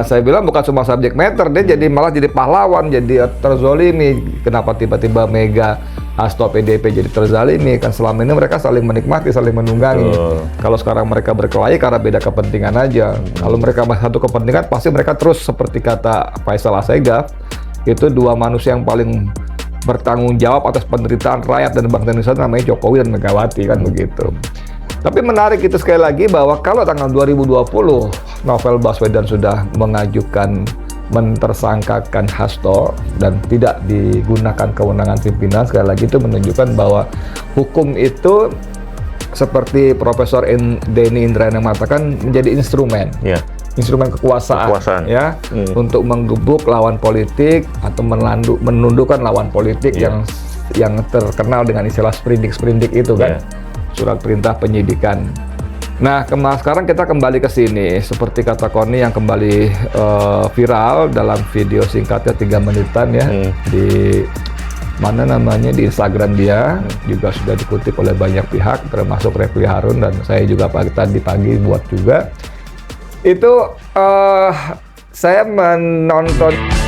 Saya bilang bukan cuma subject matter, dia jadi malah jadi pahlawan, jadi terzolimi. Kenapa tiba-tiba Mega, Hasto, PDIP jadi terzalimi? Kan selama ini mereka saling menikmati, saling menunggangi. Kalau sekarang mereka berkelahi karena beda kepentingan aja. Kalau mereka satu kepentingan, pasti mereka terus seperti kata Faisal Assegaf, itu dua manusia yang paling bertanggung jawab atas penderitaan rakyat dan bangsa Indonesia, namanya Jokowi dan Megawati, kan begitu. Tapi menarik itu sekali lagi bahwa kalau tanggal 2020 Novel Baswedan sudah mengajukan mentersangkakan Hasto dan tidak digunakan kewenangan pimpinan, sekali lagi itu menunjukkan bahwa hukum itu seperti Profesor Denny Indrayana mengatakan menjadi instrumen. Instrumen kekuasaan. Ya, untuk menggebuk lawan politik atau menundukkan lawan politik yang terkenal dengan istilah sprindik itu kan. Surat perintah penyidikan. Nah, sekarang kita kembali ke sini. Seperti kata Koni yang kembali viral dalam video singkatnya 3 menitan ya, di mana namanya, di Instagram dia, juga sudah dikutip oleh banyak pihak, termasuk Refli Harun, dan saya juga tadi pagi buat juga. Itu saya menonton.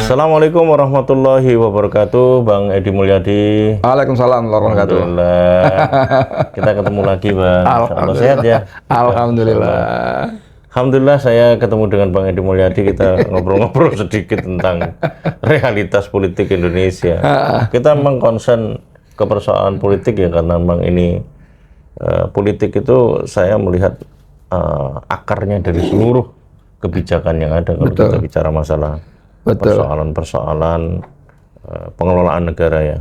Assalamualaikum warahmatullahi wabarakatuh, Bang Edi Mulyadi. Waalaikumsalam warahmatullahi wabarakatuh. Alhamdulillah. Kita ketemu lagi, Bang. Alhamdulillah. Sehat ya? Alhamdulillah. Alhamdulillah saya ketemu dengan Bang Edi Mulyadi. Kita ngobrol-ngobrol sedikit tentang realitas politik Indonesia. Kita memang concern ke persoalan politik ya, karena memang ini politik itu saya melihat akarnya dari seluruh kebijakan yang ada kalau kita bicara masalah persoalan-persoalan pengelolaan negara ya.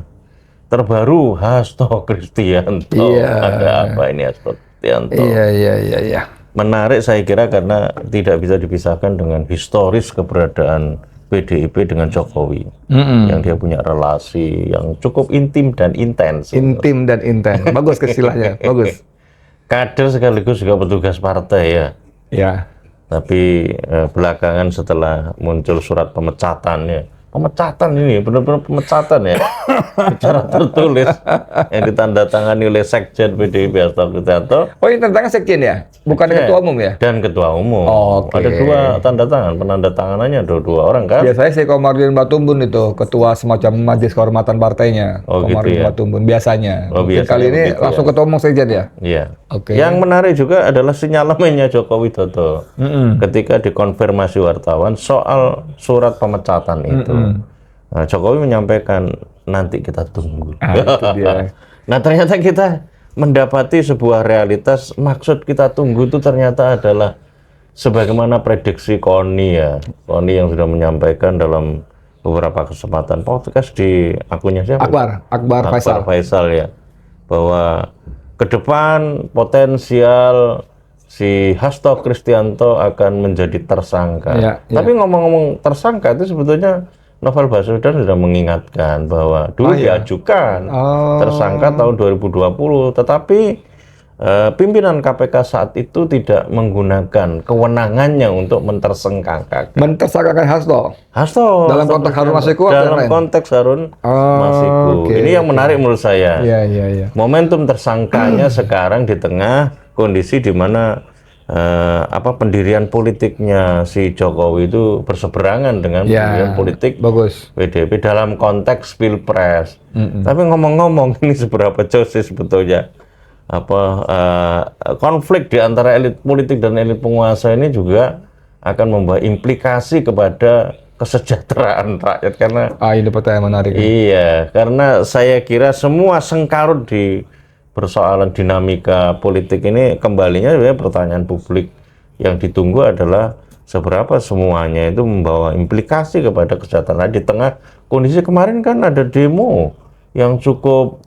Terbaru Hasto Kristianto. Ada apa ini Hasto Kristianto? Iya. Menarik saya kira karena tidak bisa dipisahkan dengan historis keberadaan PDIP dengan Jokowi. Yang dia punya relasi yang cukup intim dan intens. Bagus istilahnya, bagus. Kader sekaligus juga petugas partai ya. Ya. Tapi belakangan setelah muncul surat pemecatan ini benar-benar pemecatan ya, secara tertulis yang ditandatangani oleh Sekjen PDIP Hasto Kristianto. Oh, ini tanda tangan Sekjen ya? Bukan Ketua Umum ya? Dan Ketua Umum. Ada 2 tanda tangan, penanda tanganannya ada 2 orang kan? Biasanya si Komarudin Batumbun itu, ketua semacam majelis kehormatan partainya. Gitu ya? Batumbun, biasanya. Biasanya kali ini langsung Ketua Umum Sekjen ya? Iya. Yang menarik juga adalah sinyalemennya Joko Widodo ketika dikonfirmasi wartawan soal surat pemecatan itu. Nah, Jokowi menyampaikan nanti kita tunggu. Itu dia. Nah, ternyata kita mendapati sebuah realitas, maksud kita tunggu itu ternyata adalah sebagaimana prediksi Koni ya. Koni yang sudah menyampaikan dalam beberapa kesempatan podcast di akunnya siapa? Akbar Faisal ya. Bahwa ke depan potensial si Hasto Kristianto akan menjadi tersangka. Tapi ngomong-ngomong tersangka itu sebetulnya Novel Baswedan sudah mengingatkan bahwa dulu diajukan tersangka tahun 2020, tetapi pimpinan KPK saat itu tidak menggunakan kewenangannya untuk mentersangkakan Hasto dalam konteks Harun Masiku. Dalam konteks Harun Masiku. Ini yang menarik menurut saya. Momentum tersangkanya sekarang di tengah kondisi di mana pendirian politiknya si Jokowi itu berseberangan dengan pendirian politik PDIP dalam konteks Pilpres. Tapi ngomong-ngomong, ini seberapa jauh sih sebetulnya konflik di antara elit politik dan elit penguasa ini juga akan membawa implikasi kepada kesejahteraan rakyat, karena ini pertanyaan menarik. Iya, karena saya kira semua sengkarut di persoalan dinamika politik ini kembalinya sebenarnya pertanyaan publik yang ditunggu adalah seberapa semuanya itu membawa implikasi kepada kesejahteraan di tengah kondisi kemarin kan ada demo yang cukup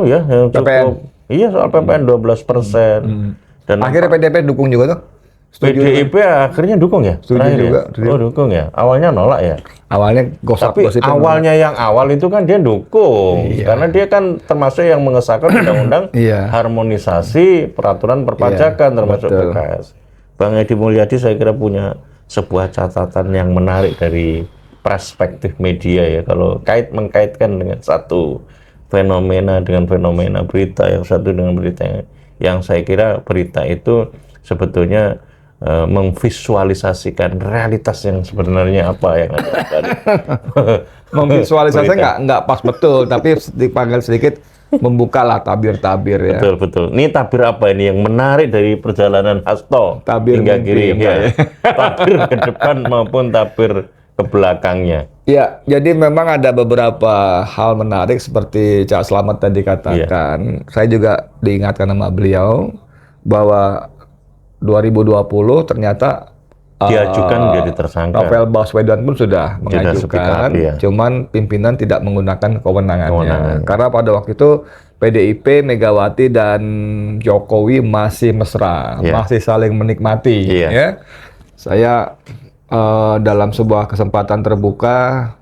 yang cukup soal PPN 12%. Dan akhirnya PDIP dukung juga tuh. PDIP akhirnya dukung ya? Setuju juga. Dukung ya. Awalnya nolak ya? Awalnya Tapi awalnya yang awal itu kan dia dukung. Karena dia kan termasuk yang mengesahkan undang-undang harmonisasi peraturan perpajakan termasuk PKS. Bang Edi Mulyadi saya kira punya sebuah catatan yang menarik dari perspektif media ya. Kalau mengkaitkan dengan satu fenomena dengan fenomena berita, yang satu dengan berita yang saya kira berita itu sebetulnya memvisualisasikan realitas yang sebenarnya apa yang ada dari Memvisualisasinya nggak pas betul, tapi dipanggil sedikit membuka lah tabir-tabir ya. Betul, betul. Ini tabir apa ini yang menarik dari perjalanan Hasto Tabir hingga mimpi, kiri ya. Tabir ke depan maupun tabir ke belakangnya. Ya, jadi memang ada beberapa hal menarik seperti Cak Slamet tadi katakan. Saya juga diingatkan sama beliau bahwa 2020 ternyata Diajukan menjadi tersangka. Novel Baswedan pun sudah mengajukan, sepihak, ya. cuman pimpinan tidak menggunakan kewenangannya. Karena pada waktu itu PDIP, Megawati dan Jokowi masih mesra, masih saling menikmati. Ya. Saya dalam sebuah kesempatan terbuka,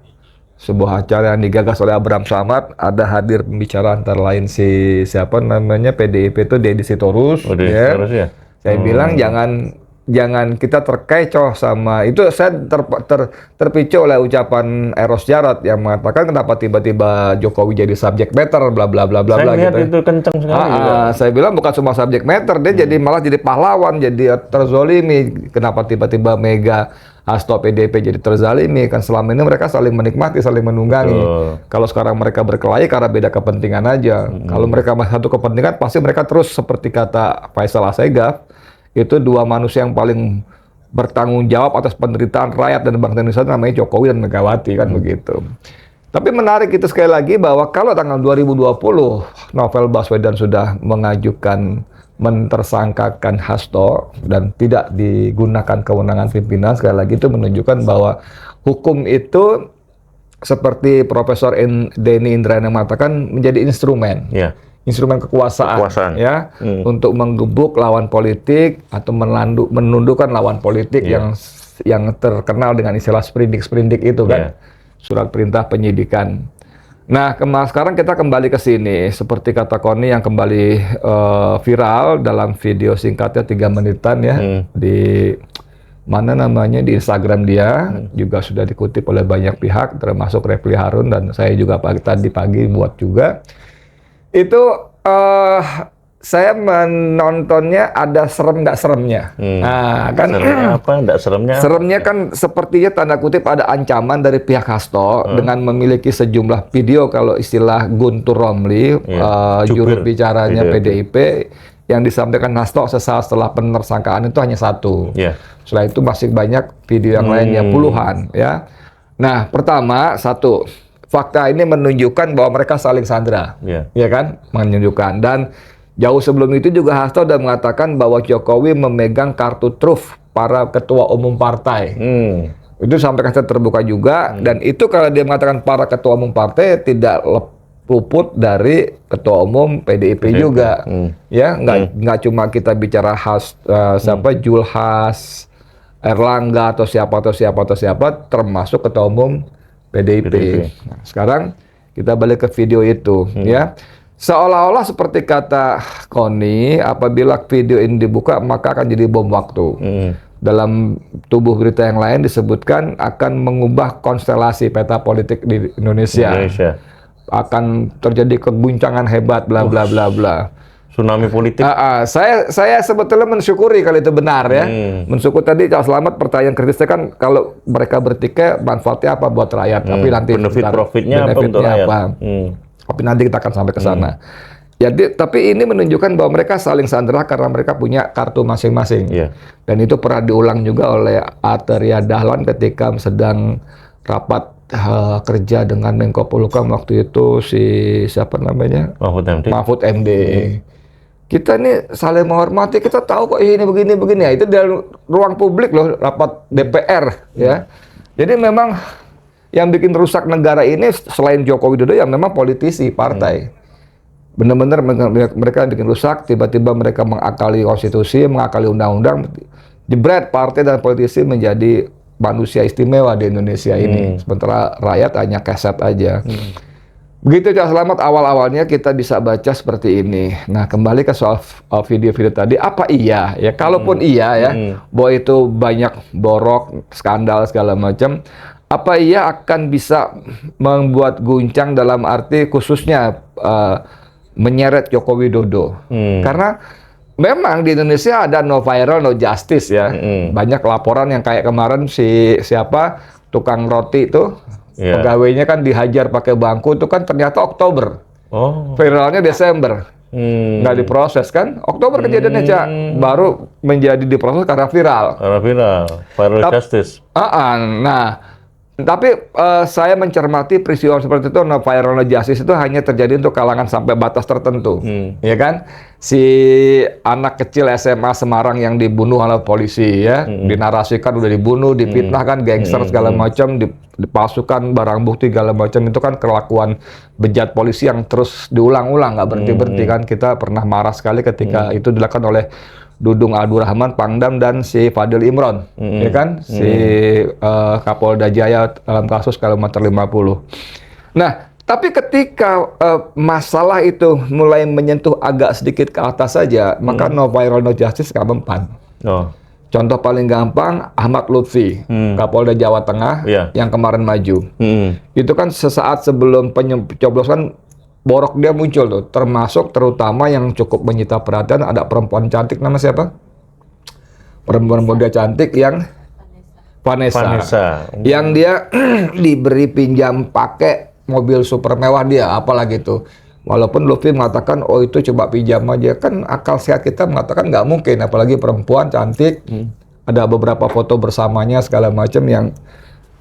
sebuah acara yang digagas oleh Abraham Samad, ada hadir pembicara antara lain siapa namanya PDIP itu Deddy Sitorus. Ya. Saya bilang jangan kita terkecoh sama itu. Saya terpicu oleh ucapan Eros Jarot yang mengatakan kenapa tiba-tiba Jokowi jadi subject matter bla bla bla bla bla gitu. Itu kenceng sekali. Saya bilang bukan cuma subject matter, dia jadi malah jadi pahlawan, jadi terzolimi. Kenapa tiba-tiba Mega, Hasto, PDIP jadi terzalimi? Kan selama ini mereka saling menikmati, saling menunggangi. Kalau sekarang mereka berkelahi karena beda kepentingan aja. Kalau mereka satu kepentingan, pasti mereka terus seperti kata Faisal Assegaf, itu dua manusia yang paling bertanggung jawab atas penderitaan rakyat dan bangsa Indonesia namanya Jokowi dan Megawati kan begitu. Tapi menarik itu sekali lagi bahwa kalau tanggal 2020 Novel Baswedan sudah mengajukan mentersangkakan Hasto dan tidak digunakan kewenangan pimpinan, sekali lagi itu menunjukkan bahwa hukum itu seperti Profesor Denny Indrayana mengatakan menjadi instrumen. Instrumen kekuasaan. Ya, untuk menggebuk lawan politik atau menundukkan lawan politik yang terkenal dengan istilah sprindik itu kan, surat perintah penyidikan. Nah, sekarang kita kembali ke sini, seperti kata Koni yang kembali viral dalam video singkatnya 3 menitan ya, di mana namanya di Instagram dia, juga sudah dikutip oleh banyak pihak, termasuk Refli Harun dan saya juga tadi pagi buat juga. Itu saya menontonnya ada serem nggak seremnya. Nah, kan seremnya apa? Nggak seremnya? Seremnya kan sepertinya tanda kutip ada ancaman dari pihak Hasto dengan memiliki sejumlah video, kalau istilah Guntur Romli, juru bicaranya PDIP, yang disampaikan Hasto sesaat setelah penersangkaan itu hanya satu. Setelah itu masih banyak video yang lainnya puluhan. Ya. Nah, pertama satu. Fakta ini menunjukkan bahwa mereka saling sandra, ya kan? Menunjukkan. Dan jauh sebelum itu juga Hasto sudah mengatakan bahwa Jokowi memegang kartu truf para ketua umum partai. Itu sampai kata terbuka juga. Dan itu kalau dia mengatakan para ketua umum partai tidak luput dari ketua umum PDIP juga. Ya, nggak cuma kita bicara siapa Julhas, Erlangga atau siapa, termasuk ketua umum PDIP. Nah, sekarang kita balik ke video itu, ya. Seolah-olah seperti kata Koni, apabila video ini dibuka maka akan jadi bom waktu. Dalam tubuh berita yang lain disebutkan akan mengubah konstelasi peta politik di Indonesia. Akan terjadi keguncangan hebat, bla bla bla bla. Tsunami politik. Saya sebetulnya mensyukuri kalau itu benar ya. Mensyukur tadi Cak Slamet pertanyaan kritisnya kan kalau mereka bertikai manfaatnya apa buat rakyat. Tapi nanti profitnya apa untuk rakyat. Tapi nanti kita akan sampai ke sana. Jadi tapi ini menunjukkan bahwa mereka saling sandera karena mereka punya kartu masing-masing. Dan itu pernah diulang juga oleh Ataria Dahlan ketika sedang rapat kerja dengan Menko Polhukam waktu itu siapa namanya? Mahfud MD. Kita ini saling menghormati, kita tahu kok ini begini ya. Itu dalam ruang publik loh, rapat DPR ya. Jadi memang yang bikin rusak negara ini selain Joko Widodo yang memang politisi partai. Benar-benar mereka bikin rusak, tiba-tiba mereka mengakali konstitusi, mengakali undang-undang, jebret partai dan politisi menjadi manusia istimewa di Indonesia ini. Sementara rakyat hanya keset aja. Begitu Cak Selamat, awal-awalnya kita bisa baca seperti ini. Nah, kembali ke soal video-video tadi, apa iya ya? Kalaupun iya ya, bahwa itu banyak borok, skandal segala macam, apa iya akan bisa membuat guncang dalam arti khususnya menyeret Joko Widodo? Karena memang di Indonesia ada no viral, no justice ya. Banyak laporan yang kayak kemarin siapa tukang roti itu. Pegawainya kan dihajar pakai bangku, itu kan ternyata Oktober. Viralnya Desember. Nggak diproses kan? Oktober kejadiannya, Cak. Baru menjadi diproses karena viral. Viral justice. Nah, tapi saya mencermati peristiwa seperti itu, no viral no justice itu hanya terjadi untuk kalangan sampai batas tertentu. Ya kan? Si anak kecil SMA Semarang yang dibunuh oleh polisi ya, dinarasikan udah dibunuh, difitnah kan, gangster segala macam, dipalsukan barang bukti segala macam, itu kan kelakuan bejat polisi yang terus diulang-ulang, nggak berhenti-berhenti kan. Kita pernah marah sekali ketika itu dilakukan oleh Dudung Abdurrahman Pangdam dan si Fadil Imron, ya kan, si Kapolda Jaya dalam kasus kilometer 50. Nah, tapi ketika masalah itu mulai menyentuh agak sedikit ke atas saja, maka no viral no justice nggak mempan. Contoh paling gampang, Ahmad Lutfi, Kapolda Jawa Tengah yang kemarin maju. Itu kan sesaat sebelum pencoblosan borok dia muncul tuh, termasuk terutama yang cukup menyita perhatian, ada perempuan cantik, nama siapa? Perempuan muda cantik yang Vanessa. Yang dia diberi pinjam pakai mobil super mewah dia, apalagi tuh. Walaupun Lutfi mengatakan, oh itu coba pinjam aja, kan akal sehat kita mengatakan nggak mungkin, apalagi perempuan cantik, ada beberapa foto bersamanya segala macam yang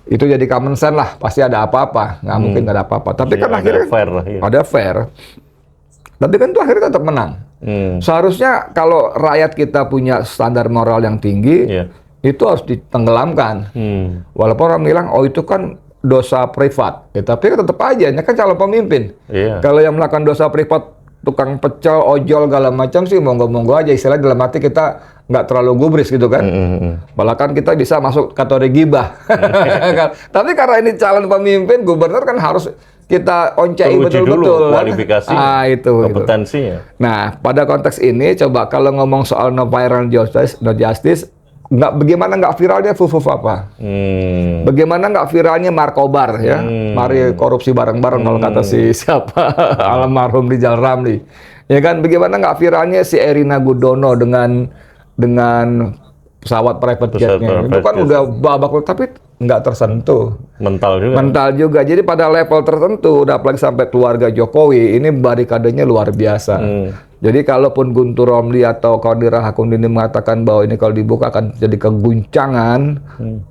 itu jadi common sense lah, pasti ada apa-apa, nggak mungkin nggak ada apa-apa. Tapi kan akhirnya fair lah, ada fair. Tapi kan itu akhirnya tetap menang. Seharusnya kalau rakyat kita punya standar moral yang tinggi, itu harus ditenggelamkan. Walaupun orang bilang, oh itu kan dosa privat, tapi tetap aja, ini kan calon pemimpin. Kalau yang melakukan dosa privat, tukang pecel, ojol, segala macam sih monggo-monggo aja, istilah dalam arti kita nggak terlalu gubris gitu kan. Bahkan kita bisa masuk kategori gibah. Tapi karena ini calon pemimpin, gubernur kan harus kita oncei betul-betul. Kualifikasi, itu kompetensinya. Gitu. Nah, pada konteks ini, coba kalau ngomong soal no viral no justice, bagaimana nggak viralnya Fufuf apa? Bagaimana nggak viralnya Markobar ya? Mari korupsi bareng-bareng kalau kata si siapa almarhum Rizal Ramli. Ya kan, bagaimana nggak viralnya si Erina Gudono dengan pesawat private jet-nya. Itu kan udah babak, tapi nggak tersentuh. Mental juga. Jadi pada level tertentu, udah apalagi sampai keluarga Jokowi, ini barikadenya luar biasa. Jadi kalaupun Guntur Romli atau Qadira Hakundini mengatakan bahwa ini kalau dibuka akan jadi keguncangan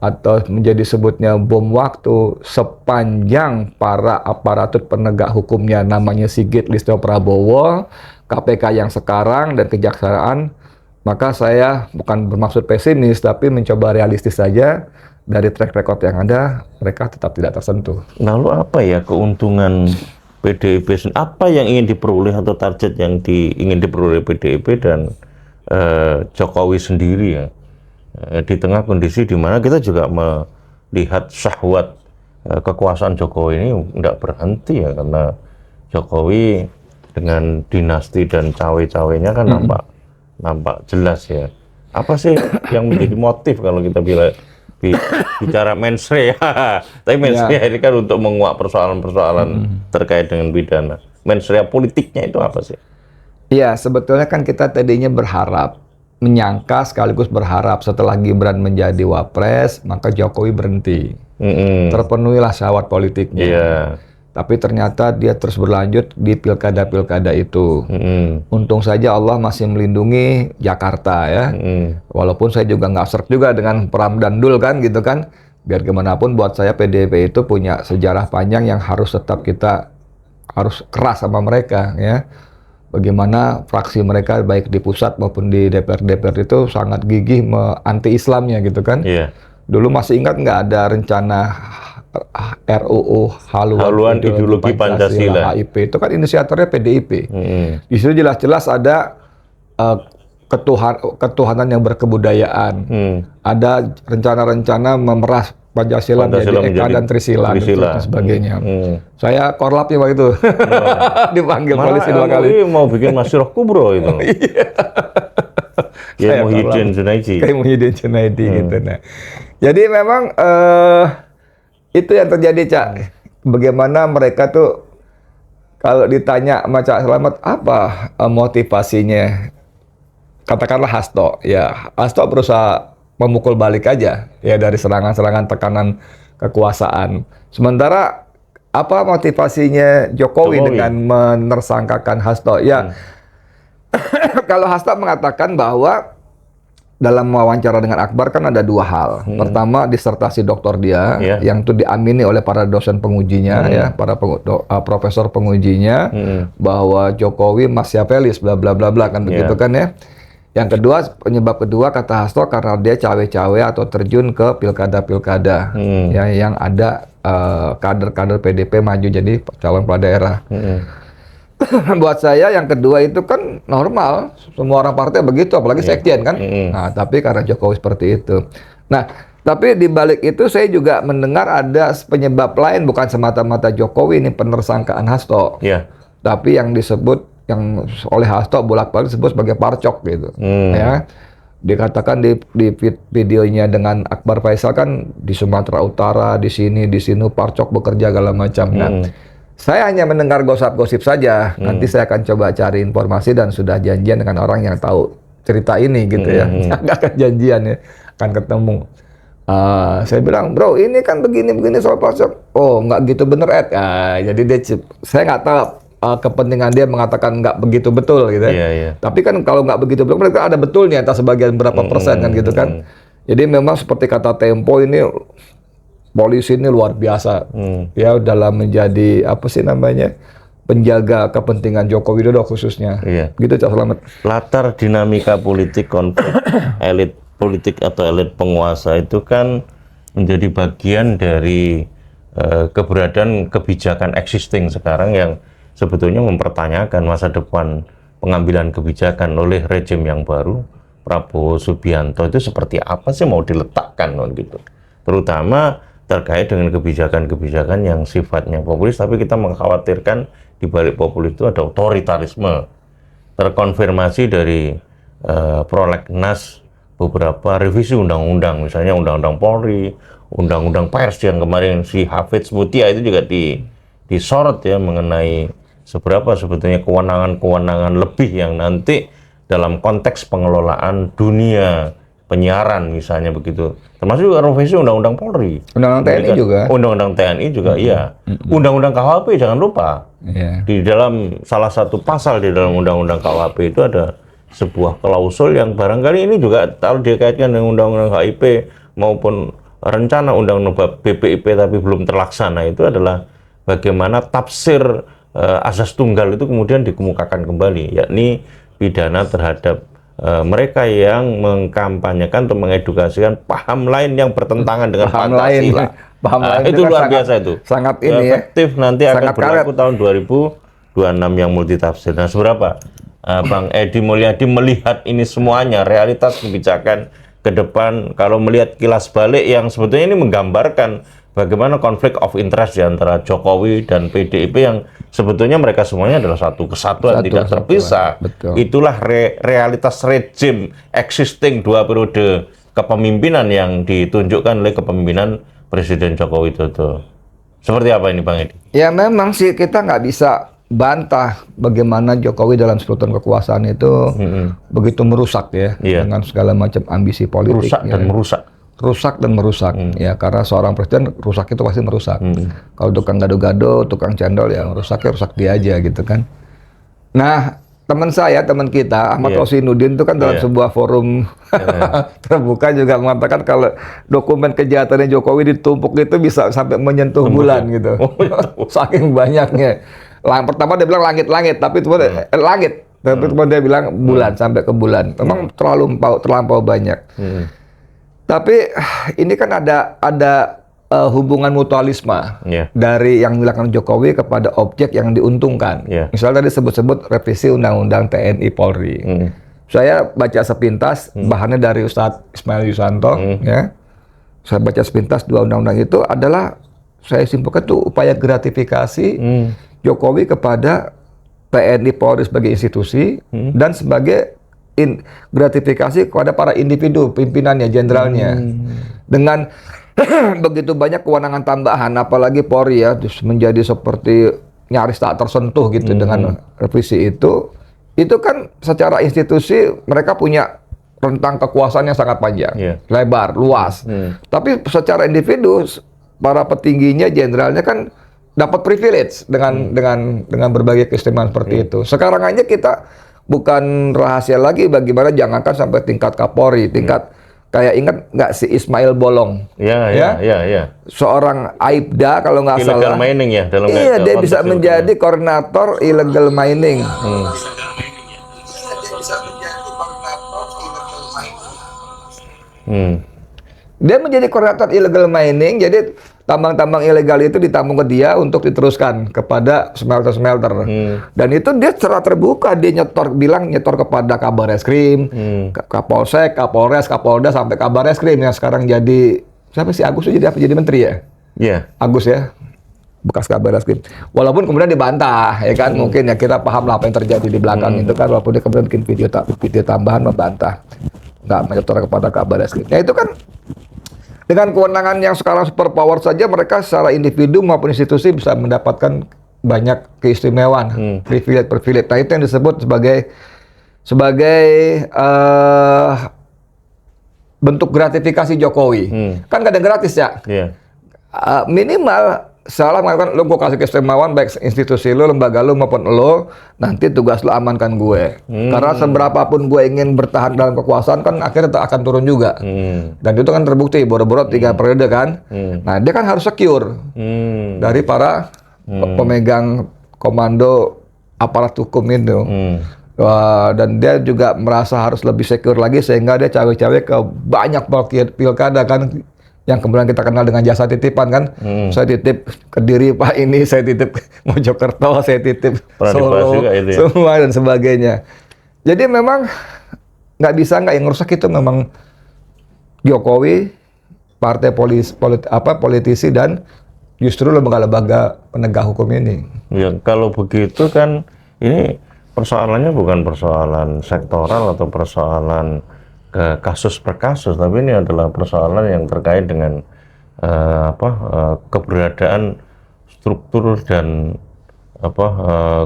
atau menjadi sebutnya bom waktu, sepanjang para aparatur penegak hukumnya namanya Sigit Listio Prabowo, KPK yang sekarang dan Kejaksaan, maka saya bukan bermaksud pesimis, tapi mencoba realistis saja. Dari track record yang ada, mereka tetap tidak tersentuh. Lalu apa ya keuntungan PDIP? Apa yang ingin diperoleh atau target yang ingin diperoleh PDIP dan Jokowi sendiri ya? Di tengah kondisi di mana kita juga melihat syahwat kekuasaan Jokowi ini tidak berhenti ya, karena Jokowi dengan dinasti dan cawe-cawenya kan nampak jelas ya. Apa sih yang menjadi motif kalau kita bicara mensrea? Tapi mensrea ini kan untuk menguak persoalan-persoalan terkait dengan pidana. Mensrea politiknya itu apa sih? Iya, sebetulnya kan kita tadinya berharap, menyangka sekaligus berharap setelah Gibran menjadi wapres, maka Jokowi berhenti. Terpenuhilah syahwat politiknya. Tapi ternyata dia terus berlanjut di pilkada-pilkada itu. Untung saja Allah masih melindungi Jakarta ya. Walaupun saya juga nggak serk juga dengan Pram dan Dul kan gitu kan. Biar gimana pun buat saya PDIP itu punya sejarah panjang yang harus tetap kita harus keras sama mereka ya. Bagaimana fraksi mereka baik di pusat maupun di DPR itu sangat gigih anti-Islamnya gitu kan. Dulu masih ingat nggak ada rencana RUU haluan ideologi Pancasila HIP, itu kan inisiatornya PDIP. Di situ jelas-jelas ada ketuhanan yang berkebudayaan, ada rencana-rencana memeras Pancasila menjadi Eka dan Trisila dan sebagainya. Saya korlapnya waktu itu. Dipanggil polisi 2 kali. Mau bikin Masyurah Kubro itu. Kayak Muhyiddin Junaidi. Kayak Muhyiddin Junaidi gitu. Nah, jadi memang itu yang terjadi, Cak. Bagaimana mereka tuh kalau ditanya sama Cak Slamet apa motivasinya, katakanlah Hasto, ya Hasto berusaha memukul balik aja ya dari serangan-serangan tekanan kekuasaan. Sementara apa motivasinya Jokowi dengan menersangkakan Hasto? Ya kalau Hasto mengatakan bahwa dalam wawancara dengan Akbar kan ada 2 hal. Pertama, disertasi doktor dia yang itu diamini oleh para dosen pengujinya ya, para profesor pengujinya bahwa Jokowi Machiavellis bla bla bla bla kan begitu kan ya. Yang kedua, penyebab kedua kata Hasto karena dia cawe-cawe atau terjun ke pilkada-pilkada ya yang ada kader-kader PDP maju jadi calon kepala daerah. Buat saya yang kedua itu kan normal, semua orang partai begitu, apalagi sekjen kan. Nah, tapi karena Jokowi seperti itu. Nah, tapi di balik itu saya juga mendengar ada penyebab lain, bukan semata-mata Jokowi ini penersangkaan Hasto. Tapi yang disebut yang oleh Hasto bolak-balik disebut sebagai parcok gitu. Ya. Dikatakan di videonya dengan Akbar Faisal kan di Sumatera Utara, di sini parcok bekerja segala macam. Nah, saya hanya mendengar gosip-gosip saja. Nanti saya akan coba cari informasi dan sudah janjian dengan orang yang tahu cerita ini gitu ya. Nggak akan janjian ya, akan ketemu. Saya bilang, bro, ini kan begini soal parcok. Oh, nggak gitu bener, Ed. Jadi saya nggak tahu kepentingan dia mengatakan nggak begitu betul gitu. Tapi kan kalau nggak begitu betul, mereka ada betulnya, entah sebagian berapa persen kan gitu kan. Jadi memang seperti kata Tempo ini, polisi ini luar biasa ya dalam menjadi apa sih namanya penjaga kepentingan Joko Widodo khususnya. Gitu, Cak Slamet. Latar dinamika politik konflik elit politik atau elit penguasa itu kan menjadi bagian dari keberadaan kebijakan existing sekarang yang sebetulnya mempertanyakan masa depan pengambilan kebijakan oleh rejim yang baru Prabowo Subianto itu seperti apa sih mau diletakkan gitu. Terutama terkait dengan kebijakan-kebijakan yang sifatnya populis, tapi kita mengkhawatirkan di balik populis itu ada otoritarisme. Terkonfirmasi dari prolegnas beberapa revisi undang-undang, misalnya undang-undang Polri, undang-undang pers yang kemarin si Hafidz Mutia itu juga disorot ya mengenai seberapa sebetulnya kewenangan-kewenangan lebih yang nanti dalam konteks pengelolaan dunia penyiaran misalnya begitu. Termasuk juga revisi undang-undang Polri. Undang-undang TNI juga. Undang-undang TNI juga, iya. Undang-undang KUHP jangan lupa. Di dalam salah satu pasal di dalam undang-undang KUHP itu ada sebuah klausul yang barangkali ini juga kalau dikaitkan dengan undang-undang HIP maupun rencana undang-undang BPIP tapi belum terlaksana, itu adalah bagaimana tafsir asas tunggal itu kemudian dikemukakan kembali, yakni pidana terhadap mereka yang mengkampanyekan atau mengedukasikan paham lain yang bertentangan dengan Pancasila. Paham lain itu luar biasa itu. Sangat ini efektif ya. Nanti akan berlaku tahun 2026 yang multitafsir. Nah, seberapa Bang Edi Mulyadi melihat ini semuanya, realitas kebijakan ke depan, kalau melihat kilas balik yang sebetulnya ini menggambarkan bagaimana konflik of interest di antara Jokowi dan PDIP yang sebetulnya mereka semuanya adalah satu kesatuan, tidak terpisah. Itulah realitas rejim existing 2 periode kepemimpinan yang ditunjukkan oleh kepemimpinan Presiden Joko Widodo. Seperti apa ini, Bang Edi? Ya memang sih kita nggak bisa bantah bagaimana Jokowi dalam 10 tahun kekuasaan itu begitu merusak ya dengan segala macam ambisi politik. Rusak dan merusak ya, karena seorang presiden rusak itu pasti merusak. Kalau tukang gado-gado, tukang cendol ya rusaknya rusak dia aja gitu kan. Nah, teman kita Ahmad Rosinuddin itu kan dalam sebuah forum terbuka juga mengatakan kalau dokumen kejahatannya Jokowi ditumpuk itu bisa sampai menyentuh bulan gitu. Saking banyaknya. Pertama dia bilang langit-langit, tapi itu langit. Tapi dia bilang bulan, sampai ke bulan. Memang terlampau banyak. Tapi ini kan ada hubungan mutualisme dari yang dilakukan Jokowi kepada objek yang diuntungkan. Misalnya tadi sebut-sebut revisi Undang-Undang TNI Polri. Saya baca sepintas bahannya dari Ustadz Ismail Yusanto, ya. saya baca sepintas dua undang-undang itu adalah saya simpulkan itu upaya gratifikasi Jokowi kepada TNI Polri sebagai institusi dan sebagai gratifikasi kepada para individu pimpinannya, jenderalnya dengan begitu banyak kewenangan tambahan, apalagi Polri ya menjadi seperti nyaris tak tersentuh gitu dengan revisi itu kan secara institusi mereka punya rentang kekuasaan yang sangat panjang, lebar, luas. Tapi secara individu para petingginya, jenderalnya kan dapat privilege dengan berbagai keistimewaan seperti itu. Sekarang aja kita bukan rahasia lagi bagaimana jangankan sampai tingkat Kapolri, tingkat kayak ingat nggak si Ismail Bolong? Ya. Seorang Aibda kalau nggak salah. Illegal mining ya dalam iya, dia bisa menjadi koordinator illegal mining. Dia menjadi koordinator illegal mining, jadi tambang-tambang ilegal itu ditambung ke dia untuk diteruskan kepada smelter-smelter. Dan itu dia secara terbuka, dia bilang nyetor kepada Kabar Eskrim, Kapolsek, Kapolres, Kapolda, sampai Kabar Eskrim yang sekarang jadi, siapa sih Agus itu jadi apa? Jadi menteri ya? Iya. Agus ya, bekas Kabar Eskrim. Walaupun kemudian dibantah, ya kan? Mungkin ya kita paham lah apa yang terjadi di belakang itu kan, walaupun dia kemudian bikin video tambahan membantah. Nggak menyetor kepada Kabar Eskrim. Ya itu kan dengan kewenangan yang sekarang super power saja mereka secara individu maupun institusi bisa mendapatkan banyak keistimewaan, privilege. Nah itu yang disebut sebagai bentuk gratifikasi Jokowi. Kan nggak ada gratis ya. Minimal salah mengatakan lo gue kasih keistimewaan baik institusi lo, lembaga lo maupun lo, nanti tugas lo amankan gue. Karena seberapapun gue ingin bertahan dalam kekuasaan kan akhirnya akan turun juga. Dan itu kan terbukti boro-boro 3 periode kan. Nah dia kan harus secure dari para pemegang komando aparat hukum itu. Dan dia juga merasa harus lebih secure lagi sehingga dia cawe-cawe ke banyak pilkada kan. Yang kemudian kita kenal dengan jasa titipan kan, saya titip Kediri Pak ini, saya titip Mojokerto, saya titip Solo, semua dan sebagainya. Jadi memang nggak bisa yang rusak itu memang Jokowi, partai politisi dan justru lembaga-lembaga penegak hukum ini. Ya kalau begitu kan ini persoalannya bukan persoalan sektoral atau persoalan kasus per kasus, tapi ini adalah persoalan yang terkait dengan keberadaan struktur dan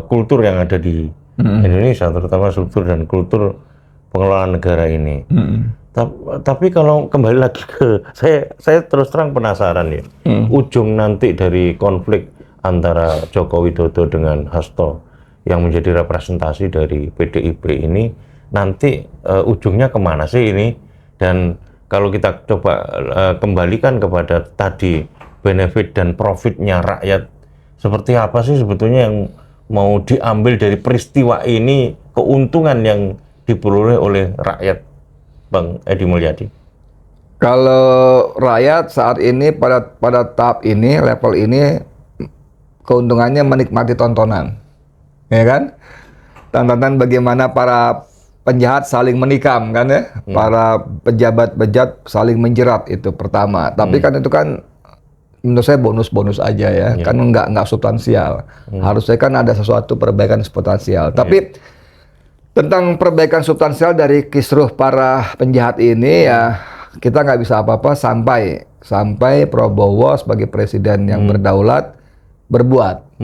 kultur yang ada di Indonesia, terutama struktur dan kultur pengelolaan negara ini. Tapi kalau kembali lagi ke saya terus terang penasaran ya, ujung nanti dari konflik antara Joko Widodo dengan Hasto yang menjadi representasi dari PDIP ini nanti ujungnya kemana sih ini? Dan kalau kita coba kembalikan kepada tadi benefit dan profitnya rakyat, seperti apa sih sebetulnya yang mau diambil dari peristiwa ini, keuntungan yang diperoleh oleh rakyat, Bang Edi Mulyadi? Kalau rakyat saat ini pada tahap ini, level ini, keuntungannya menikmati tontonan, ya kan? Tontonan bagaimana para penjahat saling menikam kan ya, para pejabat-pejabat saling menjerat itu pertama. Tapi kan itu kan menurut saya bonus-bonus aja ya, kan nggak substansial. Harusnya kan ada sesuatu perbaikan substansial. Tapi tentang perbaikan substansial dari kisruh para penjahat ini ya kita nggak bisa apa-apa sampai Prabowo sebagai presiden yang berdaulat berbuat.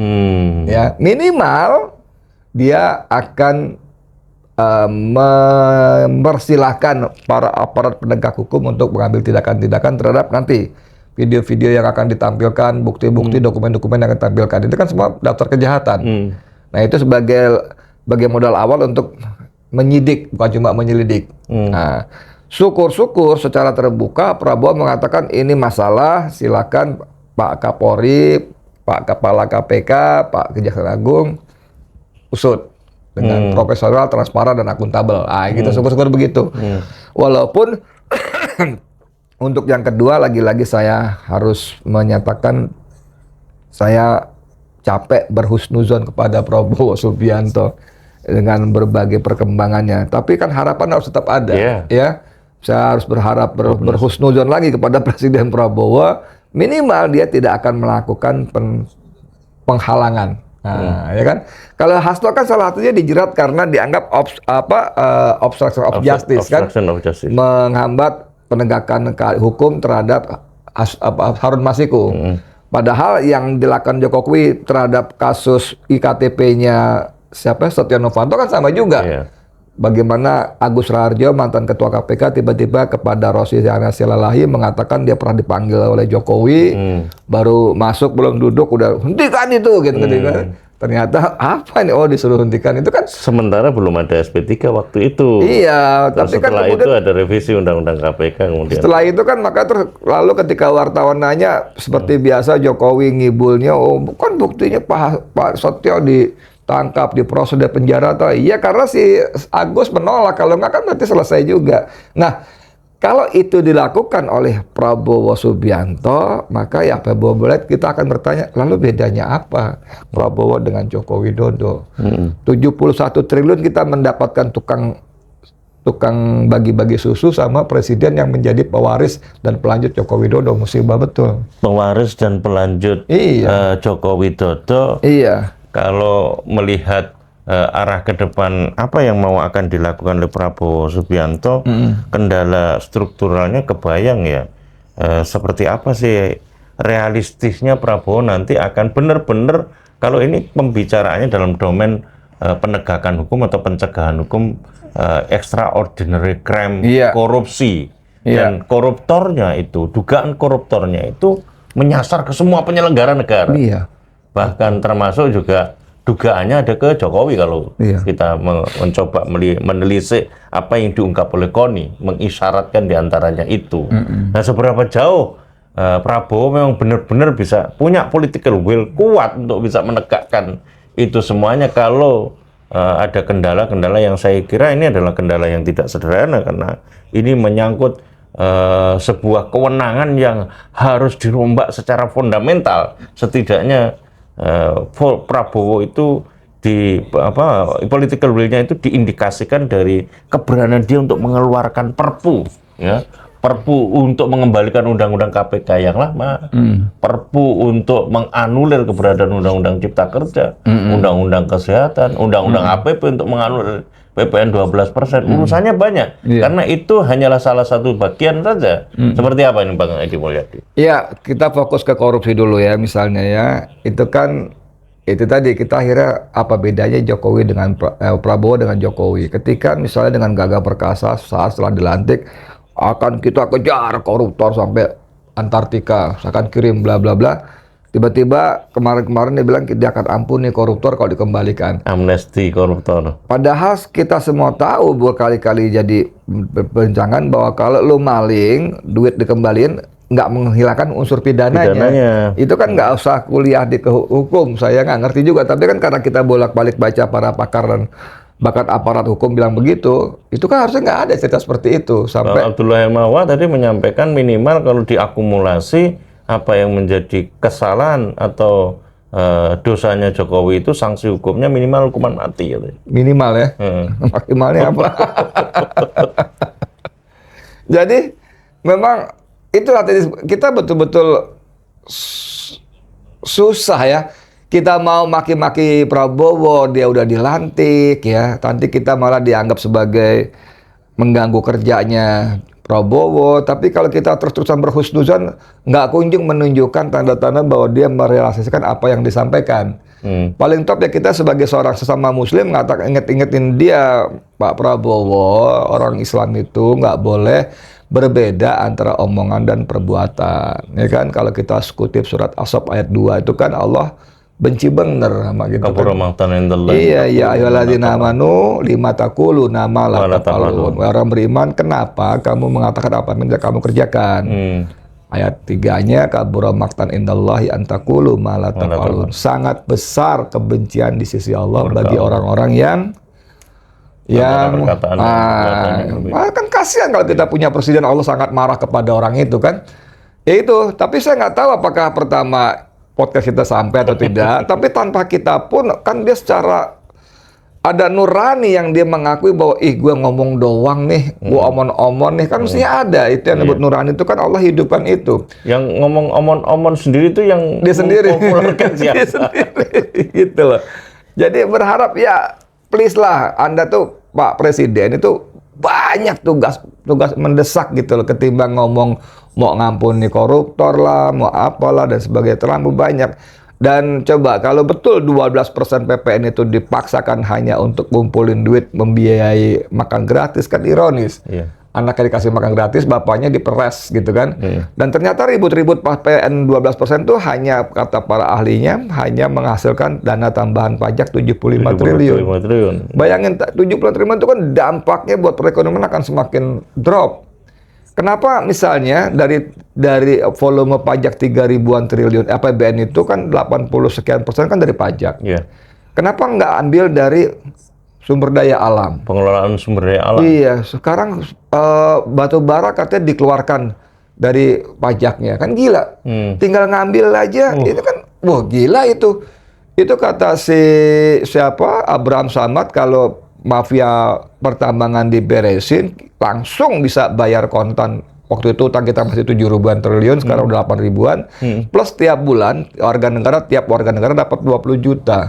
Ya minimal dia akan mempersilahkan para aparat penegak hukum untuk mengambil tindakan-tindakan terhadap nanti video-video yang akan ditampilkan, bukti-bukti, dokumen-dokumen yang akan ditampilkan. Itu kan semua daftar kejahatan. Nah itu sebagai modal awal untuk menyidik, bukan cuma menyelidik. Nah, syukur-syukur secara terbuka Prabowo mengatakan ini masalah, silakan Pak Kapolri, Pak Kepala KPK, Pak Kejaksaan Agung usut dengan profesional, transparan, dan akuntabel. Gitu, syukur-syukur begitu. Walaupun untuk yang kedua, lagi-lagi saya harus menyatakan saya capek berhusnuzon kepada Prabowo Subianto dengan berbagai perkembangannya. Tapi kan harapan harus tetap ada, ya. saya harus berharap berhusnuzon lagi kepada Presiden Prabowo, minimal dia tidak akan melakukan penghalangan. Nah, ya kan? Kalau Hasto kan salah satunya dijerat karena dianggap obstruction of justice, menghambat penegakan hukum terhadap Harun Masiku. Padahal yang dilakukan Jokowi terhadap kasus iktp-nya Setia Novanto kan sama juga. Bagaimana Agus Raharjo, mantan ketua KPK, tiba-tiba kepada Rosi Silalahi mengatakan dia pernah dipanggil oleh Jokowi, baru masuk belum duduk udah hentikan itu gitu. Ternyata apa nih? Oh, disuruh hentikan itu kan. Sementara belum ada SP3 waktu itu. Iya, tapi kan setelah kemudian itu ada revisi Undang-Undang KPK kemudian. Setelah itu kan maka lalu ketika wartawan nanya seperti biasa Jokowi ngibulnya, oh bukan buktinya Pak Setio ditangkap, diproses di penjara atau iya karena si Agus menolak, kalau enggak kan berarti selesai juga. Nah, kalau itu dilakukan oleh Prabowo Subianto, maka ya Prabowo Belet kita akan bertanya, lalu bedanya apa Prabowo dengan Joko Widodo? 71 triliun kita mendapatkan tukang bagi-bagi susu sama presiden yang menjadi pewaris dan pelanjut Joko Widodo, musibah betul. Pewaris dan pelanjut Joko Widodo. Iya. Kalau melihat arah ke depan apa yang mau akan dilakukan oleh Prabowo Subianto, kendala strukturalnya kebayang ya. Seperti apa sih realistisnya Prabowo nanti akan benar-benar, kalau ini pembicaraannya dalam domain penegakan hukum atau pencegahan hukum, extraordinary crime, korupsi, dan koruptornya itu, dugaan koruptornya itu menyasar ke semua penyelenggara negara. Bahkan termasuk juga dugaannya ada ke Jokowi kalau kita mencoba menelisik apa yang diungkap oleh Koni, mengisyaratkan diantaranya itu. Nah, seberapa jauh Prabowo memang benar-benar bisa punya political will kuat untuk bisa menegakkan itu semuanya kalau ada kendala-kendala yang saya kira ini adalah kendala yang tidak sederhana, karena ini menyangkut sebuah kewenangan yang harus dirombak secara fundamental. Setidaknya Prabowo itu political will-nya itu diindikasikan dari keberanian dia untuk mengeluarkan Perpu, ya. Perpu untuk mengembalikan Undang-Undang KPK yang lama, Perpu untuk menganulir keberadaan Undang-Undang Cipta Kerja, Undang-Undang Kesehatan, Undang-Undang APP untuk menganulir PPN 12%. Urusannya banyak, karena itu hanyalah salah satu bagian saja. Seperti apa ini Bang Edi Mulyadi? Ya, kita fokus ke korupsi dulu ya, misalnya ya. Itu kan, itu tadi kita akhirnya apa bedanya Jokowi dengan Prabowo dengan Jokowi. Ketika misalnya dengan Gagah Perkasa saat setelah dilantik, akan kita kejar koruptor sampai Antartika, akan kirim bla bla bla. Tiba-tiba kemarin-kemarin dia bilang dia akan ampuni koruptor kalau dikembalikan. Amnesti koruptor. Padahal kita semua tahu berkali-kali jadi perbincangan bahwa kalau lu maling, duit dikembaliin, nggak menghilangkan unsur pidananya. Itu kan nggak usah kuliah di hukum, saya nggak ngerti juga. Tapi kan karena kita bolak-balik baca para pakar dan bakat aparat hukum bilang begitu, itu kan harusnya nggak ada cerita seperti itu. Sampai Abdullah Hemawa tadi menyampaikan minimal kalau diakumulasi apa yang menjadi kesalahan atau dosanya Jokowi itu sanksi hukumnya minimal hukuman mati. Minimal ya? Maksimalnya apa? Jadi memang itulah tadi kita betul-betul susah ya. Kita mau maki-maki Prabowo, dia udah dilantik ya. Nanti kita malah dianggap sebagai mengganggu kerjanya Prabowo, tapi kalau kita terus-terusan berhusnuzon, nggak kunjung menunjukkan tanda-tanda bahwa dia merealisasikan apa yang disampaikan. Paling top ya kita sebagai seorang sesama Muslim inget-ingetin dia, Pak Prabowo, orang Islam itu nggak boleh berbeda antara omongan dan perbuatan. Ya kan, kalau kita kutip surat As-Saff ayat 2 itu kan Allah benci bener sama gitu kan. Iya, ya ayyuhalladzina amanu lima taquluna ma la taf'alun. Orang beriman, kenapa kamu mengatakan apa yang tidak kamu kerjakan? Ayat 3-nya kabura maqtan indallahi an taqulu ma la taf'alun. Sangat besar kebencian di sisi Allah bagi orang-orang yang kan kasihan kalau kita punya presiden Allah sangat marah kepada orang itu kan. Ya itu, tapi saya nggak tahu apakah pertama podcast kita sampai atau tidak, tapi tanpa kita pun kan dia secara ada nurani yang dia mengakui bahwa gue ngomong doang nih, gue omon-omon nih, kan mestinya ada itu yang disebut nurani itu kan Allah hidupkan itu. Yang ngomong omon-omon sendiri itu yang Dia sendiri. mempopulerkan siapa? Dia sendiri. Gitu loh. Jadi berharap ya please lah Anda tuh Pak Presiden itu banyak tugas mendesak gitu loh ketimbang ngomong mau ngampuni koruptor lah, mau apalah dan sebagainya, terlalu banyak. Dan coba kalau betul 12% PPN itu dipaksakan hanya untuk ngumpulin duit membiayai makan gratis, kan ironis. Iya. Anaknya dikasih makan gratis, bapaknya diperes gitu kan. Dan ternyata ribut-ribut PPN 12% itu hanya, kata para ahlinya, hanya menghasilkan dana tambahan pajak 75 triliun. 75 triliun. Bayangin 70 triliun itu kan dampaknya buat perekonomian akan semakin drop. Kenapa misalnya dari volume pajak 3.000-an triliun APBN itu kan 80 sekian persen kan dari pajak. Iya. Kenapa nggak ambil dari sumber daya alam? Pengelolaan sumber daya alam. Iya, sekarang batu bara katanya dikeluarkan dari pajaknya, kan gila. Tinggal ngambil aja, itu kan, wah gila itu. Itu kata siapa Abraham Samad, kalau mafia pertambangan diberesin, langsung bisa bayar kontan. Waktu itu utang kita masih 7.000-an triliun, sekarang udah 8.000-an. Plus tiap bulan, tiap warga negara dapat 20 juta.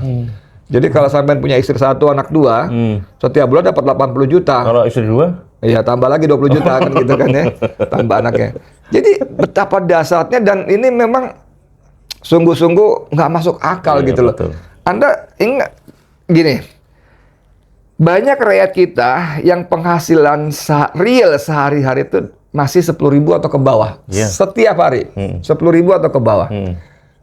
Jadi kalau sampean punya istri 1, anak 2, setiap bulan dapat 80 juta. Kalau istri 2? Iya, tambah lagi 20 juta kan gitu kan ya. Tambah anaknya. Jadi betapa dahsyatnya, dan ini memang sungguh-sungguh nggak masuk akal gitu loh. Betul. Anda ingat gini, banyak rakyat kita yang penghasilan real sehari-hari itu masih 10.000 atau ke bawah. Iya. Setiap hari. 10.000 atau ke bawah.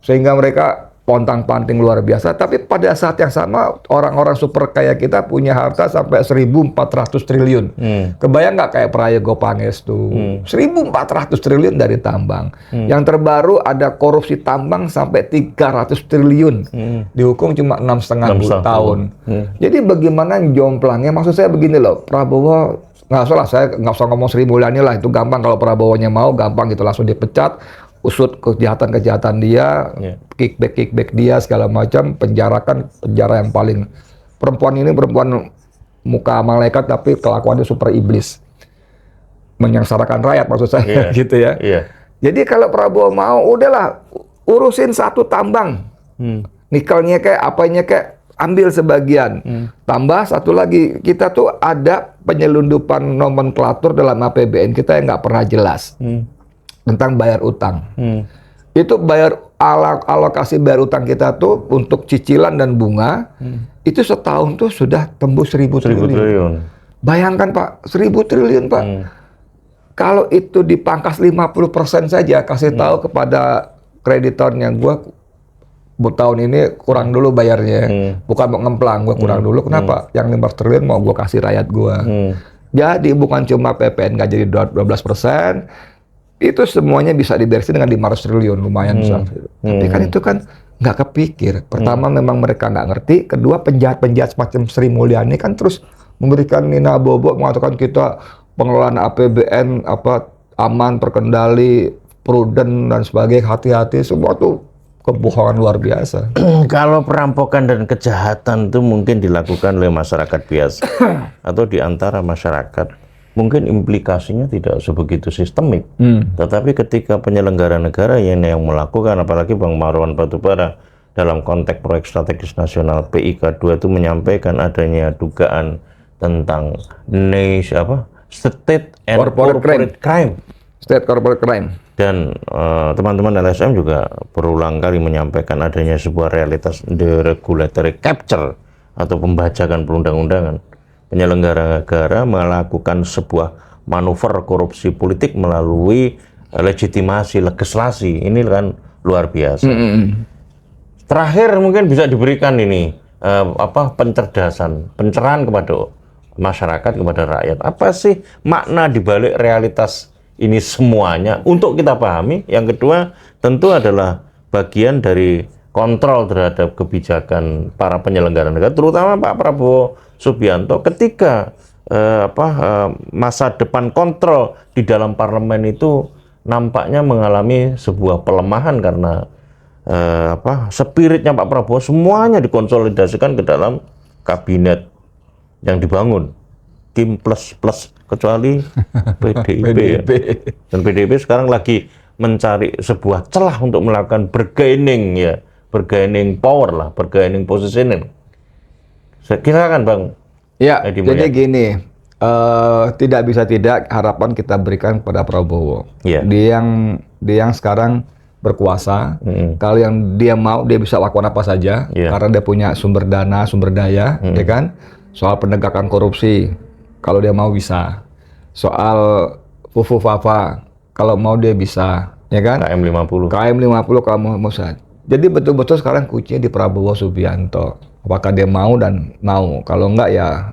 Sehingga mereka pontang-panting luar biasa, tapi pada saat yang sama orang-orang super kaya kita punya harta sampai 1.400 triliun. Kebayang nggak kayak Prayogo Pangestu? 1.400 triliun dari tambang. Yang terbaru ada korupsi tambang sampai 300 triliun. Dihukum cuma 6,5 tahun. Jadi bagaimana jomplangnya? Maksud saya begini loh, Prabowo nggak usah lah, saya nggak usah ngomong Sri Mulyani lah, itu gampang. Kalau Prabowo-nya mau, gampang gitu, langsung dipecat. Usut kejahatan dia, kickback dia segala macam, penjara yang paling. Perempuan ini perempuan muka malaikat tapi kelakuannya super iblis, menyengsarakan rakyat maksud saya. Gitu ya. Jadi kalau Prabowo mau, udahlah urusin satu tambang, nikelnya kayak apanya kayak ambil sebagian, tambah satu lagi, kita tuh ada penyelundupan nomenklatur dalam APBN kita yang nggak pernah jelas. Tentang bayar utang. Itu alokasi bayar utang kita tuh untuk cicilan dan bunga, itu setahun tuh sudah tembus 1.000 triliun. Bayangkan Pak, 1.000 triliun Pak. Kalau itu dipangkas 50% saja, kasih tahu kepada kreditornya, gue tahun ini kurang dulu bayarnya. Bukan mau ngemplang, gue kurang dulu. Kenapa? Yang 5 triliun mau gue kasih rakyat gue. Jadi bukan cuma PPN nggak jadi 12%, itu semuanya bisa diberesin dengan 500 triliun, lumayan besar. Tapi kan itu kan nggak kepikir. Pertama memang mereka nggak ngerti. Kedua penjahat-penjahat semacam Sri Mulyani kan terus memberikan Nina Bobo, mengatakan kita pengelolaan APBN aman, terkendali, prudent dan sebagainya, hati-hati. Semua tuh kebohongan luar biasa. Kalau perampokan dan kejahatan itu mungkin dilakukan oleh masyarakat biasa atau di antara masyarakat, mungkin implikasinya tidak sebegitu sistemik. Tetapi ketika penyelenggara negara yang melakukan, apalagi Bang Marwan Batubara dalam konteks proyek strategis nasional PIK 2 itu menyampaikan adanya dugaan tentang state and corporate crime. State corporate crime. Dan teman-teman LSM juga berulang kali menyampaikan adanya sebuah realitas deregulatory capture atau pembajakan perundang-undangan. Penyelenggara negara melakukan sebuah manuver korupsi politik melalui legitimasi legislasi. Ini kan luar biasa. Terakhir mungkin bisa diberikan ini pencerahan kepada masyarakat, kepada rakyat. Apa sih makna dibalik realitas ini semuanya untuk kita pahami? Yang kedua tentu adalah bagian dari kontrol terhadap kebijakan para penyelenggara negara, terutama Pak Prabowo Subianto ketika masa depan kontrol di dalam parlemen itu nampaknya mengalami sebuah pelemahan karena spiritnya Pak Prabowo semuanya dikonsolidasikan ke dalam kabinet yang dibangun tim plus kecuali PDIP ya. Dan PDIP sekarang lagi mencari sebuah celah untuk melakukan bargaining ya, bargaining power lah, bargaining positioning. Saya kira kan Bang. Ya, jadi gini, tidak bisa tidak harapan kita berikan kepada Prabowo. Yeah. Dia yang sekarang berkuasa. Kalau yang dia mau, dia bisa lakukan apa saja. Karena dia punya sumber dana, sumber daya, ya kan? Soal penegakan korupsi, kalau dia mau bisa. Soal Fufu-Fafa, kalau mau dia bisa, ya kan? KM 50 kalau mau bisa. Jadi betul-betul sekarang kuncinya di Prabowo Subianto. Apakah dia mau dan mau. Kalau enggak ya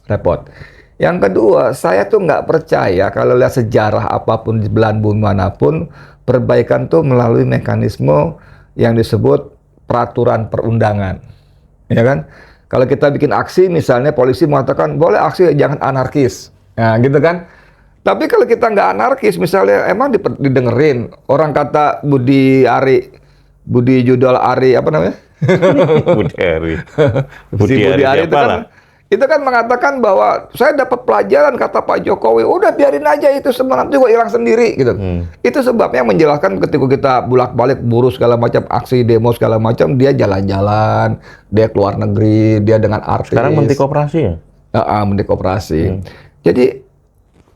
repot. Yang kedua, saya tuh nggak percaya kalau lihat sejarah apapun di belahan bumi manapun, perbaikan tuh melalui mekanisme yang disebut peraturan perundangan. Ya kan? Kalau kita bikin aksi, misalnya polisi mengatakan, boleh aksi, jangan anarkis. Nah, gitu kan? Tapi kalau kita nggak anarkis, misalnya, emang didengerin. Orang kata Budi Judol Ari, apa namanya? Budi Ari itu kan mengatakan bahwa saya dapat pelajaran, kata Pak Jokowi, udah biarin aja itu semua nanti juga hilang sendiri gitu. Itu sebabnya menjelaskan ketika kita bolak-balik buruh segala macam, aksi demo segala macam, dia jalan-jalan, dia keluar negeri, dia dengan artis. Sekarang Menteri Koperasi ya? Menteri Koperasi. Jadi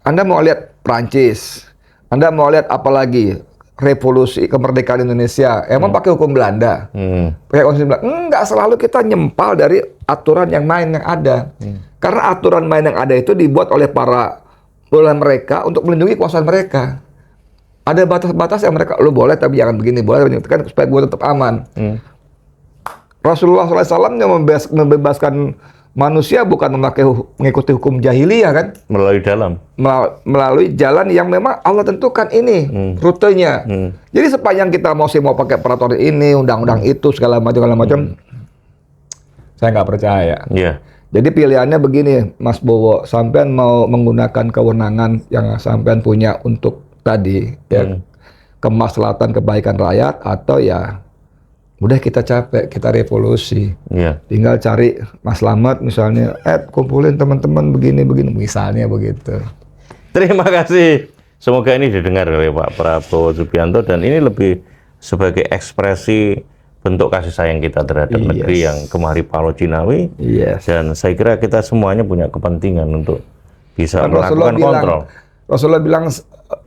Anda mau lihat Prancis, Anda mau lihat apa lagi? Revolusi kemerdekaan Indonesia, emang pakai hukum Belanda? Pakai konstitusi Belanda? Enggak, selalu kita nyempal dari aturan yang main yang ada. Karena aturan main yang ada itu dibuat oleh mereka untuk melindungi kekuasaan mereka. Ada batas-batas yang mereka, lo boleh tapi jangan begini, boleh kan supaya gue tetap aman. Rasulullah SAW yang membebaskan manusia bukan mengikuti hukum jahiliyah kan? Melalui jalan yang memang Allah tentukan ini rutenya. Jadi sepanjang kita mau pakai peraturan ini, undang-undang itu segala macam, saya nggak percaya. Jadi pilihannya begini, Mas Bowo, sampean mau menggunakan kewenangan yang sampean punya untuk tadi, ya kemaslahatan kebaikan rakyat, atau ya udah kita capek, kita revolusi. Tinggal cari Mas Slamet misalnya, kumpulin teman-teman begini, misalnya begitu. Terima kasih. Semoga ini didengar oleh Pak Prabowo Subianto, dan ini lebih sebagai ekspresi bentuk kasih sayang kita terhadap negeri yang kemari Palo Cinawi. Dan saya kira kita semuanya punya kepentingan untuk bisa melakukan kontrol. Rasulullah bilang,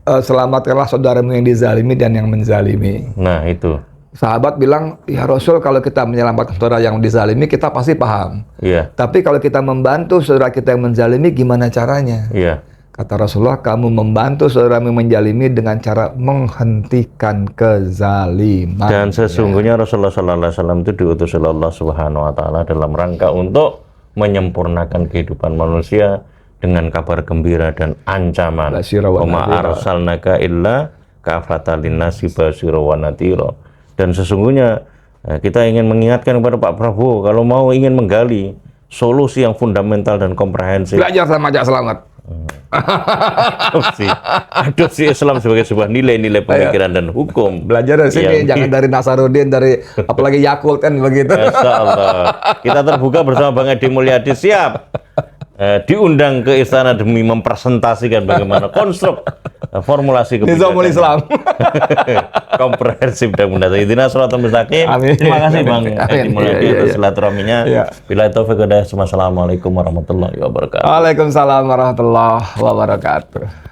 selamatkanlah saudaramu yang dizalimi dan yang menzalimi. Nah itu. Sahabat bilang, ya Rasul, kalau kita menyelamatkan saudara yang dizalimi, kita pasti paham. Tapi kalau kita membantu saudara kita yang menzalimi, gimana caranya? Kata Rasulullah, kamu membantu saudara yang menzalimi dengan cara menghentikan kezaliman. Dan sesungguhnya Rasulullah SAW itu diutus oleh Allah Subhanahu Wa Taala dalam rangka untuk menyempurnakan kehidupan manusia dengan kabar gembira dan ancaman. Wa ma arsalnaka illa kafatan linnasi basyira wa nadhira. Dan sesungguhnya kita ingin mengingatkan kepada Pak Prabowo, kalau mau ingin menggali solusi yang fundamental dan komprehensif, belajar sama Cak Slamet. Adopsi Islam sebagai sebuah nilai-nilai pemikiran dan hukum. Belajar dari sini, jangan dari Nasaruddin, dari apalagi Yakult kan begitu. Insya Allah. Kita terbuka bersama Bang Edi Mulyadi, siap diundang ke istana demi mempresentasikan bagaimana konstruk formulasi kebijakan Islam komprehensif dan mudah. Intinya sholatul mustaqim. Terima kasih Bang Edi Mulyadi atas silaturahminya. Bila taufik hidayah. Assalamualaikum warahmatullahi wabarakatuh. Waalaikumsalam warahmatullahi wabarakatuh.